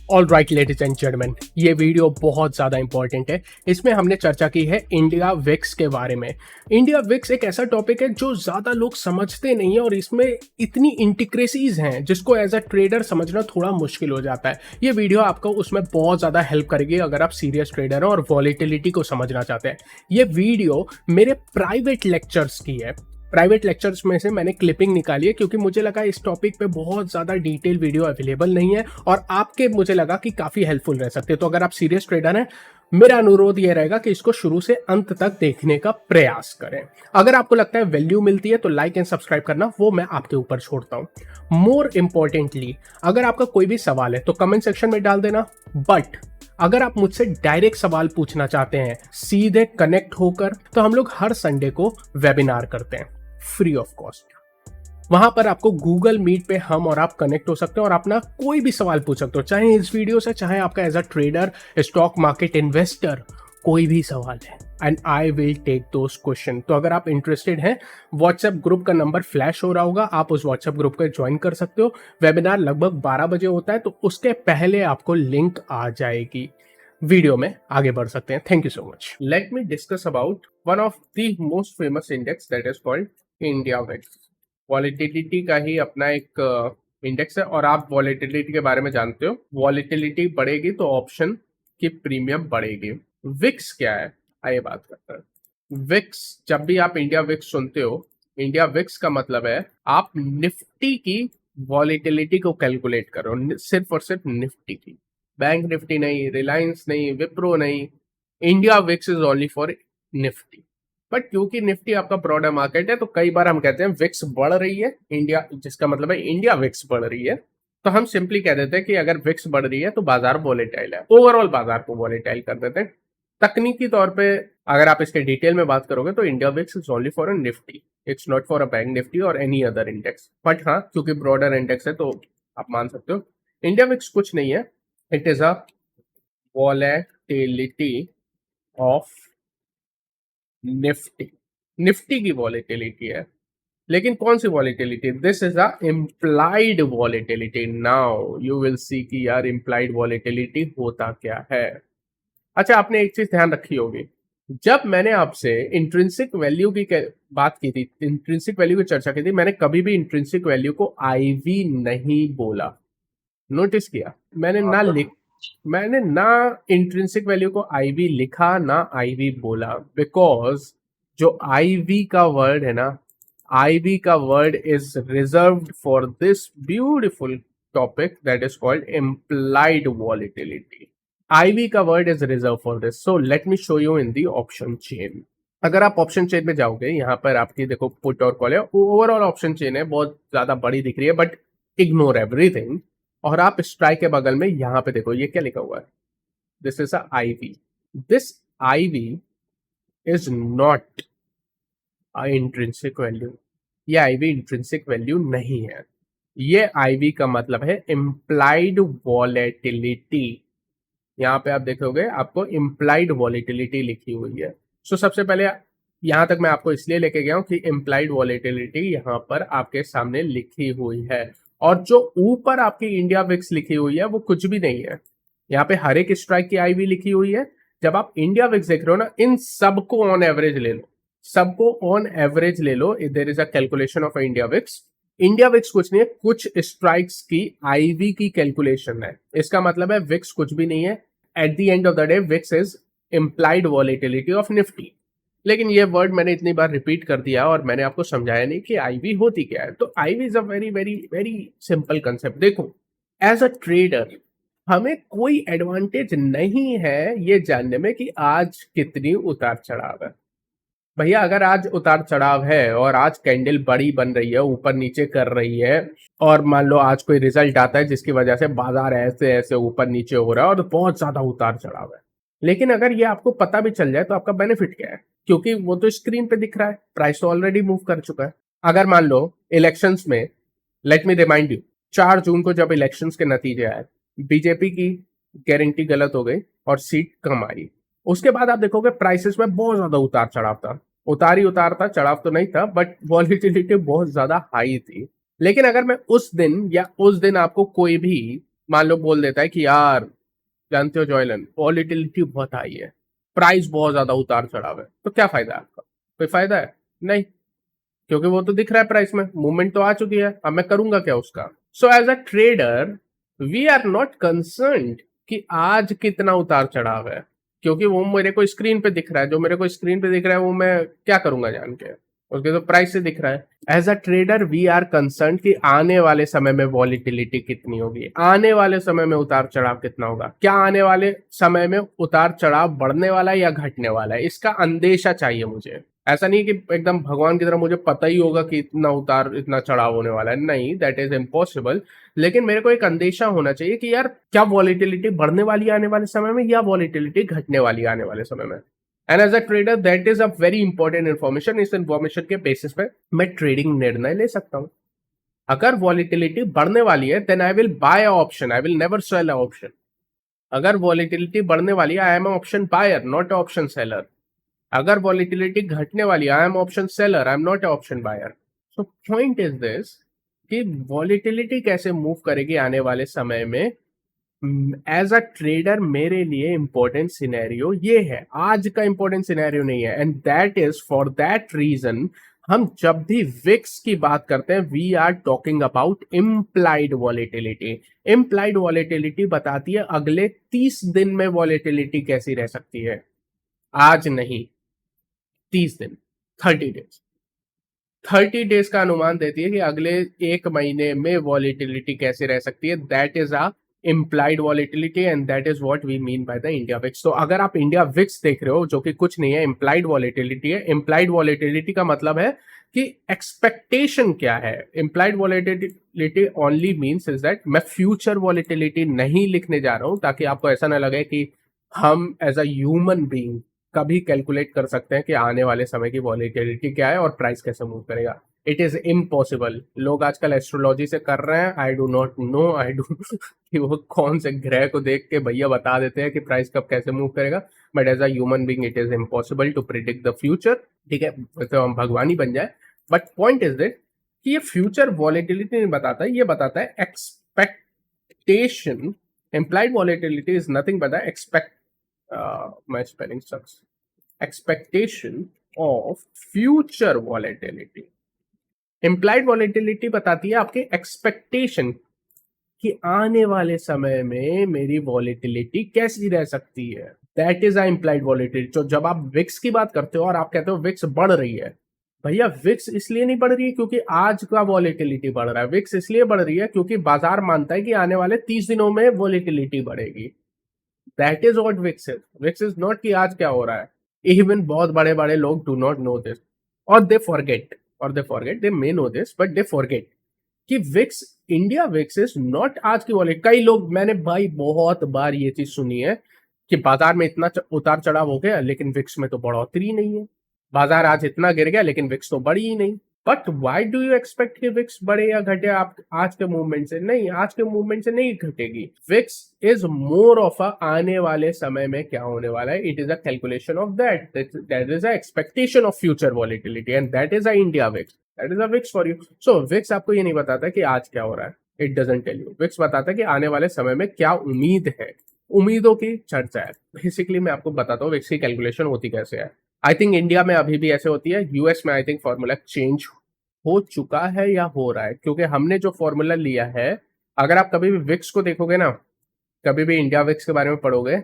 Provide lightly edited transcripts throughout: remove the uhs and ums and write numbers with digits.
All right ladies and gentleman, ये video बहुत ज़्यादा इंपॉर्टेंट है। इसमें हमने चर्चा की है इंडिया विक्स के बारे में। इंडिया विक्स एक ऐसा टॉपिक है जो ज़्यादा लोग समझते नहीं है और इसमें इतनी इंटिक्रेसीज हैं जिसको एज अ ट्रेडर समझना थोड़ा मुश्किल हो जाता है। ये वीडियो आपको उसमें बहुत ज़्यादा हेल्प करेगी अगर आप सीरियस ट्रेडर हैं और वॉलेटिलिटी को समझना चाहते हैं। ये वीडियो मेरे प्राइवेट लेक्चर्स की है। प्राइवेट लेक्चर्स में से मैंने क्लिपिंग निकाली है क्योंकि मुझे लगा इस टॉपिक पे बहुत ज़्यादा डिटेल वीडियो अवेलेबल नहीं है और आपके मुझे लगा कि काफ़ी हेल्पफुल रह सकते हैं। तो अगर आप सीरियस ट्रेडर हैं, मेरा अनुरोध ये रहेगा कि इसको शुरू से अंत तक देखने का प्रयास करें। अगर आपको लगता है वैल्यू मिलती है तो लाइक एंड सब्सक्राइब करना वो मैं आपके ऊपर छोड़ता हूँ। मोर इम्पोर्टेंटली, अगर आपका कोई भी सवाल है तो कमेंट सेक्शन में डाल देना। बट अगर आप मुझसे डायरेक्ट सवाल पूछना चाहते हैं सीधे कनेक्ट होकर, तो हम लोग हर संडे को वेबिनार करते हैं फ्री ऑफ कॉस्ट। वहां पर आपको गूगल मीट पे हम और आप कनेक्ट हो सकते हैं और अपना कोई भी सवाल पूछ सकते हो, चाहे इस वीडियो से, चाहे आपका as a trader, stock market investor, कोई भी सवाल है and I will take those question. तो अगर आप इंटरेस्टेड हैं, व्हाट्सएप ग्रुप का नंबर फ्लैश हो रहा होगा, आप उस व्हाट्सएप ग्रुप को ज्वाइन कर सकते हो। वेबिनार लगभग 12 बजे होता है, तो उसके पहले आपको लिंक आ जाएगी। वीडियो में आगे बढ़ सकते हैं। Thank you so much. Let me discuss about one of the most famous index that is called India VIX. Volatility का ही अपना एक इंडेक्स है और आप वॉलेटिलिटी के बारे में जानते हो। वॉलेटिलिटी बढ़ेगी तो ऑप्शन की प्रीमियम बढ़ेगी। विक्स क्या है, आइए बात करते हैं। विक्स, जब भी आप इंडिया विक्स सुनते हो, इंडिया विक्स का मतलब है आप निफ्टी की वॉलेटिलिटी को कैलकुलेट करो, सिर्फ और सिर्फ निफ्टी की। बैंक निफ्टी नहीं, रिलायंस नहीं, विप्रो नहीं, India VIX is only for Nifty. But क्योंकि निफ्टी आपका ब्रॉडर मार्केट है तो कई बार हम कहते हैं विक्स बढ़ रही है इंडिया, जिसका मतलब है इंडिया विक्स बढ़ रही है। तो हम सिंपली कह देते हैं कि अगर विक्स बढ़ रही है तो बाजार वोलेटाइल है, ओवरऑल बाजार को वोलेटाइल कर देते हैं। तकनीकी तौर पे अगर आप इसके डिटेल में बात करोगे तो India VIX is only for a Nifty, it's not for a bank Nifty और एनी अदर इंडेक्स। बट हाँ, क्योंकि ब्रॉडर इंडेक्स है तो आप मान सकते हो। इंडिया विक्स कुछ नहीं है, it is a volatility of Nifty. Nifty की वॉलेटिलिटी है, लेकिन कौन सी volatility? This is a implied volatility. Now you will see कि यार इम्प्लाइड वॉलेटिलिटी होता क्या है। अच्छा, आपने एक चीज ध्यान रखी होगी, जब मैंने आपसे इंट्रिंसिक वैल्यू की बात की थी, इंट्रिंसिक वैल्यू की चर्चा की थी, मैंने कभी भी इंट्रिंसिक वैल्यू को आईवी नहीं बोला। नोटिस किया मैंने ना इंट्रिंसिक वैल्यू को आईवी लिखा ना आईवी बोला, बिकॉज जो आईवी का वर्ड है ना, आईवी का word is reserved for this beautiful topic that is called implied volatility. IV का word is reserve for this. So let me show you in the option chain. अगर आप option chain में जाओगे, यहाँ पर आपकी देखो पुट और कॉल है, ओवरऑल ऑप्शन चेन है, बहुत ज्यादा बड़ी दिख रही है, बट इग्नोर एवरीथिंग। और आप स्ट्राइक के बगल में यहां पे देखो ये क्या लिखा हुआ है, this is a IV. This IV is not a intrinsic value. ये आईवी इंट्रिंसिक वैल्यू नहीं है। ये आईवी का मतलब है इम्प्लाइड वॉलेटिलिटी। यहाँ पे आप देखोगे आपको इम्प्लाइड वॉलेटिलिटी लिखी हुई है। सो सबसे पहले यहां तक मैं आपको इसलिए लेके गया हूं कि इम्प्लाइड वॉलेटिलिटी यहां पर आपके सामने लिखी हुई है, और जो ऊपर आपकी इंडिया विक्स लिखी हुई है वो कुछ भी नहीं है। यहाँ पे हर एक स्ट्राइक की आईवी लिखी हुई है। जब आप इंडिया विक्स देख रहे हो ना, इन सबको ऑन एवरेज ले लो, सबको ऑन एवरेज ले लो। There is a calculation of India VIX. India VIX कुछ नहीं है, कुछ स्ट्राइक्स की आईवी की कैलकुलेशन है। इसका मतलब है विक्स कुछ भी नहीं है। At the end of the day VIX is implied volatility of Nifty. लेकिन ये वर्ड मैंने इतनी बार रिपीट कर दिया और मैंने आपको समझाया नहीं कि आईवी होती क्या है। तो IV is a very very very simple concept. देखो, एज अ ट्रेडर हमें कोई एडवांटेज नहीं है ये जानने में कि आज कितनी उतार चढ़ाव है। भैया, अगर आज उतार चढ़ाव है और आज कैंडल बड़ी बन रही है, ऊपर नीचे कर रही है, और मान लो आज कोई रिजल्ट आता है जिसकी वजह से बाजार ऐसे ऐसे ऊपर नीचे हो रहा है और बहुत ज्यादा उतार चढ़ाव है, लेकिन अगर ये आपको पता भी चल जाए तो आपका बेनिफिट क्या है? क्योंकि वो तो स्क्रीन पे दिख रहा है, प्राइस तो ऑलरेडी मूव कर चुका है। अगर मान लो इलेक्शंस में, लेट मी रिमाइंड यू, 4 जून को जब इलेक्शंस के नतीजे आए, बीजेपी की गारंटी गलत हो गई और सीट कम आई। उसके बाद आप देखोगे प्राइसेस में बहुत ज्यादा उतार चढ़ाव था। उतार ही उतार था, चढ़ाव तो नहीं था, बट वॉलिटिलिटी बहुत ज्यादा हाई थी। लेकिन अगर मैं उस दिन या उस दिन आपको कोई भी मान लो बोल देता है कि यार जानते हो जॉयलन, वॉलिटिलिटी बहुत हाई है, प्राइस बहुत ज्यादा उतार चढ़ाव है, तो क्या फायदा है आपका? कोई फायदा है? नहीं, क्योंकि वो तो दिख रहा है प्राइस में, मूवमेंट तो आ चुकी है, अब मैं करूंगा क्या उसका? So as a trader we are not concerned कि आज कितना उतार चढ़ाव है, क्योंकि वो मेरे को स्क्रीन पे दिख रहा है, जो मेरे को स्क्रीन पे दिख रहा है वो मैं क्या करूंगा जान के, उसके तो प्राइस से दिख रहा है। As a trader we are concern कि आने वाले समय में वॉलिटिलिटी कितनी होगी, आने वाले समय में उतार चढ़ाव कितना होगा, क्या आने वाले समय में उतार चढ़ाव बढ़ने वाला है या घटने वाला है, इसका अंदेशा चाहिए मुझे। ऐसा नहीं कि एकदम भगवान की तरह मुझे पता ही होगा कि इतना उतार इतना चढ़ाव होने वाला है, नहीं, दैट इज इम्पॉसिबल। लेकिन मेरे को एक अंदेशा होना चाहिए कि यार क्या वॉलिटिलिटी बढ़ने वाली है आने वाले समय में या वॉलिटिलिटी घटने वाली है आने वाले समय में। And as a trader that is a very important information. इस इन्फॉर्मेशन के बेसिस पे मैं ट्रेडिंग निर्णय ले सकता हूँ। अगर वॉलिटिलिटी बढ़ने वाली है then I will buy option, I will never sell option. अगर वॉलिटिलिटी बढ़ने वाली है I am option buyer not option seller. अगर वॉलिटिलिटी घटने वाली है I am option seller, I am not option buyer. So point is this कि volatility कैसे मूव करेगी आने वाले समय में। एज अ ट्रेडर मेरे लिए इंपॉर्टेंट सिनेरियो ये है, आज का इंपॉर्टेंट सिनेरियो नहीं है। And that is for that reason हम जब भी विक्स की बात करते हैं we are talking about implied volatility. Implied volatility बताती है अगले 30 दिन में वॉलिटिलिटी कैसी रह सकती है, आज नहीं, 30 दिन, 30 डेज। 30 डेज का अनुमान देती है कि अगले 1 महीने में वॉलिटिलिटी कैसे रह सकती है। That is a implied volatility and that is what we mean by the India VIX. तो अगर आप इंडिया विक्स देख रहे हो जो कि कुछ नहीं है, इम्प्लाइड वॉलिटिलिटी है। इम्प्लाइड वॉलिटिलिटी का मतलब है कि एक्सपेक्टेशन क्या है। Implied volatility only means is that मैं फ्यूचर वॉलिटिलिटी नहीं लिखने जा रहा हूं ताकि आपको ऐसा ना लगे कि हम एज अ ह्यूमन बीइंग कभी कैलकुलेट कर सकते हैं कि आने वाले समय की वॉलिटिलिटी क्या है और प्राइस कैसे मूव करेगा। It is impossible. लोग आजकल एस्ट्रोलॉजी से कर रहे हैं, I do not know, I do कि वो कौन से ग्रह को देख के भैया बता देते हैं कि प्राइस कब कैसे मूव करेगा। But as a human being it is impossible to predict the future. ठीक है, तो हम भगवान ही बन जाए। बट पॉइंट इज दैट कि ये फ्यूचर वॉलिटिलिटी नहीं बताता है, ये बताता है expectation. Implied volatility is nothing but expect my spelling sucks. Expectation of future volatility. Implied volatility बताती है आपके एक्सपेक्टेशन कि आने वाले समय में मेरी वॉलिटिलिटी कैसी रह सकती है। That is a implied volatility. तो जब आप विक्स की बात करते हो और आप कहते हो विक्स बढ़ रही है, भैया विक्स इसलिए नहीं बढ़ रही है क्योंकि आज का वॉलिटिलिटी बढ़ रहा है। विक्स इसलिए बढ़ रही है क्योंकि बाजार मानता है कि आने वाले 30 दिनों में वॉलिटिलिटी बढ़ेगी। That is what VIX is. VIX is not कि आज क्या हो रहा है। इवन बहुत बड़े बड़े लोग डू नॉट नो दिस और they forget they may know this but they forget कि VIX, India VIX is not आज की वॉलेट। कई लोग, मैंने भाई बहुत बार ये चीज सुनी है कि बाजार में इतना उतार चढ़ाव हो गया लेकिन विक्स में तो बढ़ोतरी नहीं है। बाजार आज इतना गिर गया लेकिन विक्स तो बढ़ी ही नहीं। But why do you expect कि विक्स बढ़े या घटे आप आज के मूवमेंट से? नहीं, आज के मूवमेंट से नहीं घटेगी। VIX is more of a आने वाले समय में क्या होने वाला है। It is a calculation of that is a expectation of future volatility and that is a India VIX. That is a VIX for you. So VIX आपको ये नहीं बताता कि आज क्या हो रहा है, it doesn't tell you. VIX बताता है कि आने वाले समय में क्या उम्मीद है, उम्मीदों की चर्चा है। बेसिकली मैं आपको बताता हूँ विक्स की कैलकुलेशन होती कैसे है। आई थिंक इंडिया में अभी भी ऐसे होती है, यूएस में आई थिंक फॉर्मूला चेंज हो चुका है या हो रहा है, क्योंकि हमने जो फॉर्मूला लिया है, अगर आप कभी भी विक्स को देखोगे ना, कभी भी इंडिया विक्स के बारे में पढ़ोगे,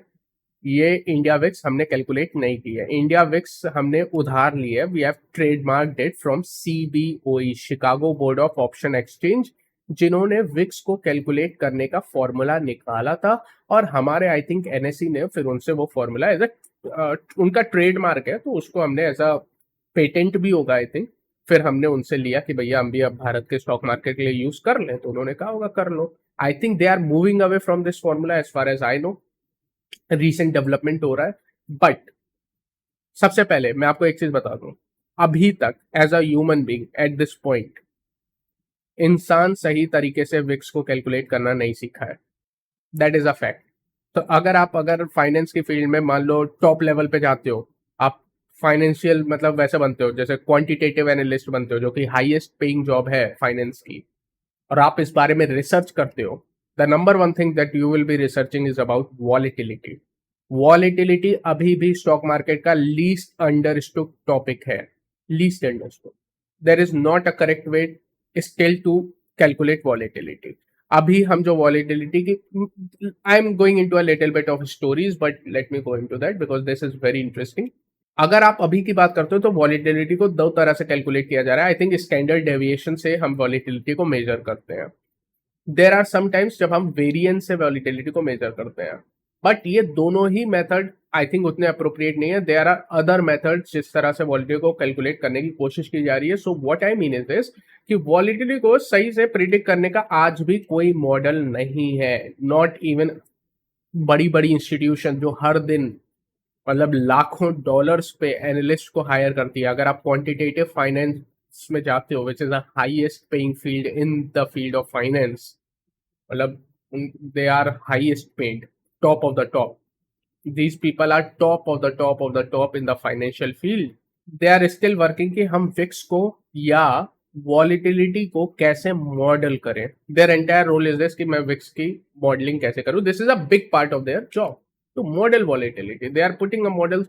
ये इंडिया विक्स हमने कैलकुलेट नहीं की है। इंडिया विक्स हमने उधार ली है। We have trademark it from CBOE, Chicago board of option exchange, जिन्होंने विक्स को कैलकुलेट करने का फॉर्मूला निकाला था। और हमारे आई थिंक एनएससी ने फिर उनसे वो फॉर्मूला एज अ, उनका ट्रेडमार्क है तो उसको हमने एज अ पेटेंट भी होगा आई थिंक, फिर हमने उनसे लिया कि भैया हम भी अब भारत के स्टॉक मार्केट के लिए यूज कर लें, तो उन्होंने कहा होगा कर लो। I think they are moving away from this formula as far as I know. Recent development हो रहा है। बट सबसे पहले मैं आपको एक चीज बता दूं, अभी तक as a human being at this point इंसान सही तरीके से विक्स को कैलकुलेट करना नहीं सीखा है। That is a fact. तो अगर फाइनेंस की फील्ड में मान लो टॉप लेवल पे जाते हो, आप फाइनेंशियल मतलब वैसे बनते हो जैसे क्वांटिटेटिव एनालिस्ट बनते हो, जो कि हाईएस्ट पेइंग जॉब है फाइनेंस की, और आप इस बारे में रिसर्च करते हो, the number one thing that you will be researching is about volatility. Volatility अभी भी स्टॉक मार्केट का लीस्ट अंडरस्टूड टॉपिक है. Least understood. There is not a correct way still to calculate volatility. अभी हम जो volatility की, I am going into a little bit of stories, but let me go into that because this is very interesting. अगर आप अभी की बात करते हो तो वॉलिटिलिटी को दो तरह से कैलकुलेट किया जा रहा है. आई थिंक स्टैंडर्ड डेविएशन से हम वॉलिटिलिटी को मेजर करते हैं. देर आर समटाइम्स जब हम वेरिएंस से वॉलिटिलिटी को मेजर करते हैं, बट ये दोनों ही मेथड आई थिंक उतने अप्रोप्रिएट नहीं है. देर आर अदर मेथड जिस तरह से वॉलिटिलिटी को कैलकुलेट करने की कोशिश की जा रही है. So what I mean is this कि वॉलिटिलिटी को सही से प्रिडिक्ट करने का आज भी कोई मॉडल नहीं है. नॉट इवन बड़ी बड़ी इंस्टीट्यूशन जो हर दिन मतलब लाखों डॉलर्स पे एनालिस्ट को हायर करती है. अगर आप क्वांटिटेटिव फाइनेंस में जाते हो, which is the highest paying field in the field of finance, मतलब they are highest paid, top of the top. these people are top of the top of the top in the financial field. they are still working कि हम Vicks को या volatility को कैसे model करें. their entire role is this कि मैं Vicks की मॉडलिंग कैसे करूं. this is a big part of their job to model volatility. they are putting a model,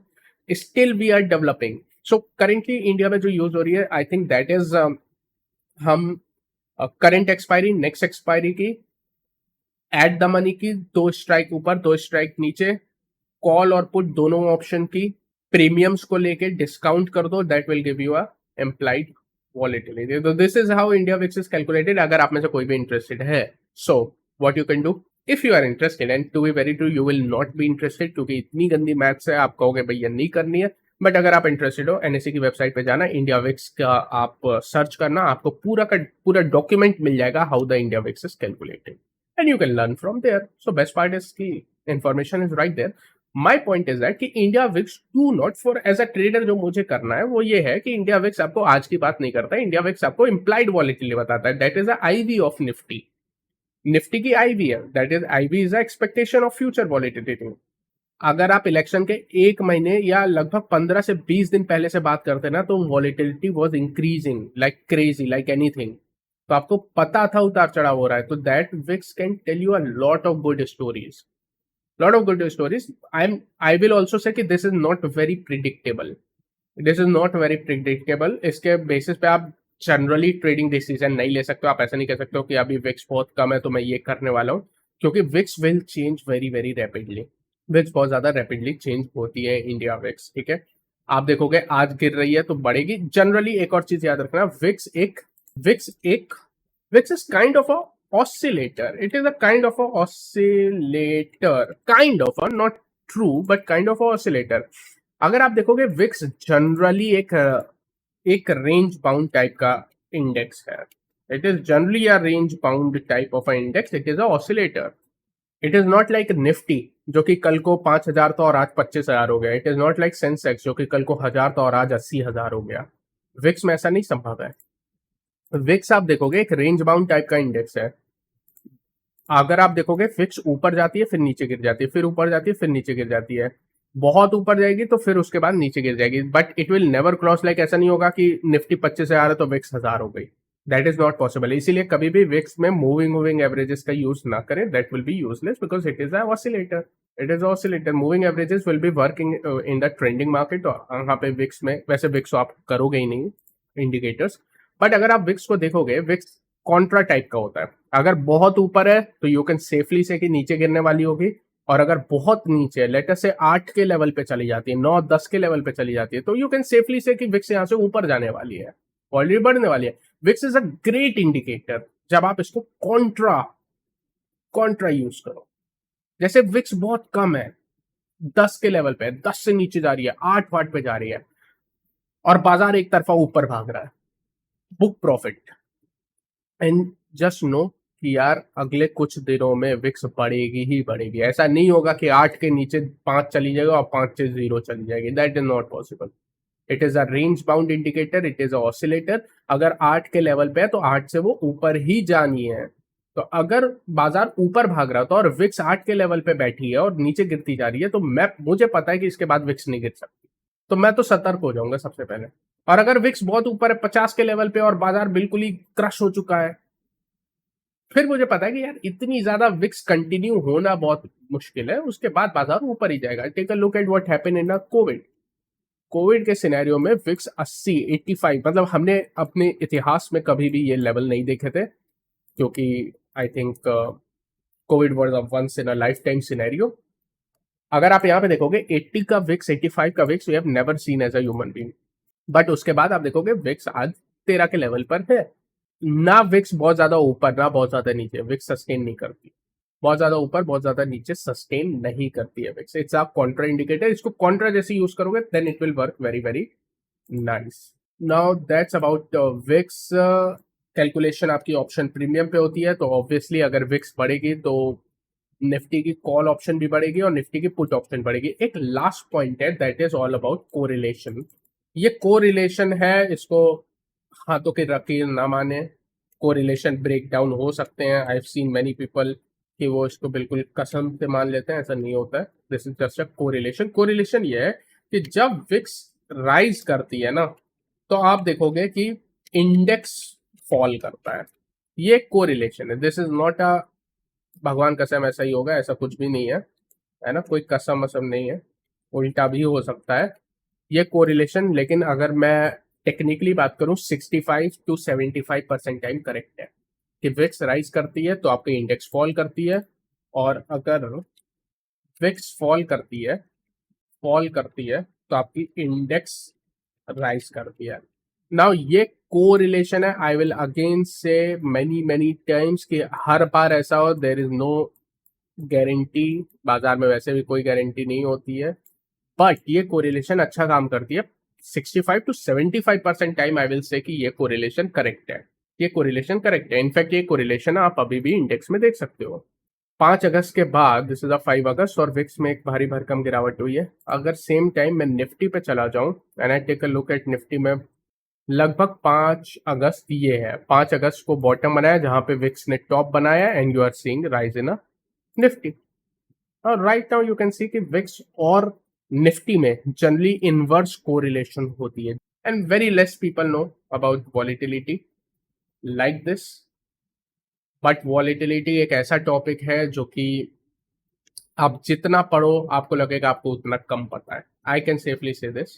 still we are developing. so currently India में जो use हो रही है, आई थिंक दैट इज हम करंट एक्सपायरी, नेक्स्ट एक्सपायरी की, at the money की, 2 strike ऊपर 2 strike नीचे, कॉल और पुट दोनों ऑप्शन की प्रीमियम्स को लेके डिस्काउंट कर दो. That will give you a implied volatility. तो this is how India VIX is calculated. अगर आप में से कोई भी इंटरेस्टेड है, so what you can do if you are interested, and to be very true you will not be interested क्योंकि इतनी गंदी मैथ्स है, आप कहोगे भैया नहीं करनी है. बट अगर आप इंटरेस्टेड हो, एनएससी की वेबसाइट पे जाना, इंडिया विक्स का आप सर्च करना, आपको पूरा का पूरा डॉक्यूमेंट मिल जाएगा how the India VIX is calculated, and you can learn from there. So best part is key information is right there. My point is that कि India VIX do not, for as a trader जो मुझे करना है वो ये है कि India VIX आपको आज की बात नहीं करता है. इंडिया विक्स आपको इम्प्लाइड वॉलिटिलिटी बताता है. That is a IV of Nifty. Nifty की आईवी है. That is IV is a expectation of future volatility. अगर आप इलेक्शन के 1 महीने या लगभग 15 से 20 दिन पहले से बात करते ना, तो volatility was increasing like crazy, like anything. तो आपको पता था उतार चढ़ाव हो रहा है. तो that VIX can tell you a lot of good stories. lot of good stories. I will also say कि this is not very predictable. This is not very predictable. इसके बेसिस पे आप जनरली ट्रेडिंग डिसीजन नहीं ले सकते हो. आप ऐसा नहीं कह सकते हो कि अभी विक्स बहुत कम है तो मैं ये करने वाला हूँ, क्योंकि VIX will change very very rapidly. VIX बहुत ज्यादा रैपिडली चेंज होती है इंडिया विक्स. ठीक है, आप देखोगे आज गिर रही है तो बढ़ेगी. जनरली एक और चीज याद रखना, VIX is kind of a oscillator. It is a kind of a oscillator, kind of a, not true but kind of a oscillator. अगर आप देखोगे विक्स जनरली एक रेंज बाउंड टाइप का इंडेक्स है. It is generally a range bound type of a index. It is a oscillator. It is not like Nifty जो कि कल को 5,000 था और आज 25,000 हो गया. It is not like Sensex जो कि कल को 1,000 था और आज 80,000 हो गया. विक्स में ऐसा नहीं संभव है. विक्स आप देखोगे एक रेंज बाउंड टाइप का इंडेक्स है. अगर आप देखोगे फिक्स ऊपर जाती है फिर नीचे गिर जाती है, फिर ऊपर जाती है फिर नीचे गिर जाती है, बहुत ऊपर जाएगी तो फिर उसके बाद नीचे गिर जाएगी. But it will never cross, like ऐसा नहीं होगा कि निफ्टी 25,000 है तो विक्स 1,000 हो गई. That is not possible. इसीलिए कभी भी विक्स में मूविंग एवरेजेस का यूज ना करें. That will be useless because it is a oscillator. It is oscillator. Moving averages will be working in the trending market. यहाँ पे विक्स में वैसे विक्स आप करोगे ही नहीं इंडिकेटर्स. बट अगर आप विक्स को देखोगे, विक्स कॉन्ट्रा टाइप का होता है. अगर बहुत ऊपर है तो यू कैन सेफली से कि नीचे गिरने वाली होगी, और अगर बहुत नीचे लेटर से 8 के लेवल पे चली जाती है, 9-10 के लेवल पे चली जाती है, तो यू कैन सेफली से कि विक्स यहाँ से ऊपर जाने वाली है, ऑलरेडी बढ़ने वाली है. VIX is a great indicator जब आप इसको कॉन्ट्रा यूज करो. जैसे विक्स बहुत कम है, 10 के लेवल पे, 10 से नीचे जा रही है, 8 पे जा रही है, और बाजार एक तरफा ऊपर भाग रहा है, book profit. And just know कि यार अगले कुछ दिनों में विक्स बढ़ेगी ही बढ़ेगी. ऐसा नहीं होगा कि 8 के नीचे 5 चली जाएगा और 5 से 0 चली जाएगी. That is not possible. It is a range bound indicator. It is a oscillator. अगर 8 के लेवल पे है तो 8 से वो ऊपर ही जानी है. तो अगर बाजार ऊपर भाग रहा है तो और विक्स 8 के लेवल पे बैठी है और नीचे गिरती जा रही है, तो मुझे पता है कि इसके बाद विक्स नहीं गिर सकती, तो मैं तो सतर्क हो जाऊंगा सबसे पहले. और अगर विक्स बहुत ऊपर है 50 के लेवल पे और बाजार बिल्कुल ही क्रश हो चुका है, फिर मुझे पता है कि यार इतनी ज्यादा विक्स कंटिन्यू होना बहुत मुश्किल है, उसके बाद बाजार ऊपर ही जाएगा। Take a look at what happened in COVID. COVID के सिनेरियो में विक्स 80 85, मतलब हमने अपने इतिहास में कभी भी ये लेवल नहीं देखे थे, क्योंकि I think COVID was a once in a lifetime scenario. अगर आप यहाँ पे देखोगे 80 का विक्स, 85 का VIX we have never seen as a human being. But उसके बाद आप देखोगे विक्स आज 13 के लेवल पर है। ना विक्स बहुत ज्यादा ऊपर ना बहुत ज्यादा नीचे, विक्स सस्टेन नहीं करती। बहुत ज्यादा ऊपर बहुत ज्यादा नीचे सस्टेन नहीं करती है VIX. It's a contra indicator. इसको कॉन्ट्रा जैसे यूज करोगे then it will work very very nice. Now that's about VIX. Calculation आपकी ऑप्शन प्रीमियम पे होती है, तो ऑब्वियसली अगर विक्स बढ़ेगी तो निफ्टी की कॉल ऑप्शन भी बढ़ेगी और निफ्टी की पुट ऑप्शन बढ़ेगी। एक लास्ट पॉइंट है that is all about correlation. ये कोरिलेशन है, इसको हाथों के रकीर ना माने। कोरिलेशन ब्रेक डाउन हो सकते हैं, I have seen many people कि वो इसको बिल्कुल कसम से मान लेते हैं, ऐसा नहीं होता है। This is just a correlation. Correlation ये है कि जब विक्स राइज करती है ना, तो आप देखोगे कि इंडेक्स फॉल करता है। ये कोरिलेशन है। दिस इज नॉट अ भगवान कसम ऐसा ही होगा, ऐसा कुछ भी नहीं है ना, कोई कसम वसम नहीं है, उल्टा भी हो सकता है ये कोरिलेशन। लेकिन अगर मैं टेक्निकली बात करूं 65 to 75% टाइम करेक्ट है कि विक्स राइज करती है तो आपकी इंडेक्स फॉल करती है, और अगर विक्स फॉल करती है तो आपकी इंडेक्स राइज करती है। नाउ ये कोरिलेशन है। आई विल अगेन से मेनी मेनी टाइम्स कि हर बार ऐसा हो, देयर इज नो गारंटी। बाजार में वैसे भी कोई गारंटी नहीं होती है, बट ये कोरिलेशन अच्छा काम करती है। 65 to 75% time I will say कि ये कोरिलेशन करेक्ट है। ये कोरिलेशन करेक्ट है। इनफैक्ट ये कोरिलेशन आप अभी भी इंडेक्स में देख सकते हो। 5 अगस्त के बाद, दिस इज अ 5 अगस्त, और विक्स में एक भारी भरकम गिरावट हुई है। अगर सेम टाइम मैं निफ्टी पे चला जाऊं and I take a look at Nifty में, लगभग 5 अगस्त ये है, 5 अगस्त को बॉटम बनाया जहां पे विक्स ने टॉप बनाया, and you are seeing rise in a Nifty. और right now you can see कि विक्स और निफ्टी में जनरली इनवर्स कोरिलेशन होती है, and very less people know about volatility like this. But volatility एक ऐसा टॉपिक है जो कि आप जितना पढ़ो आपको लगेगा आपको उतना कम पता है। आई कैन सेफली से दिस।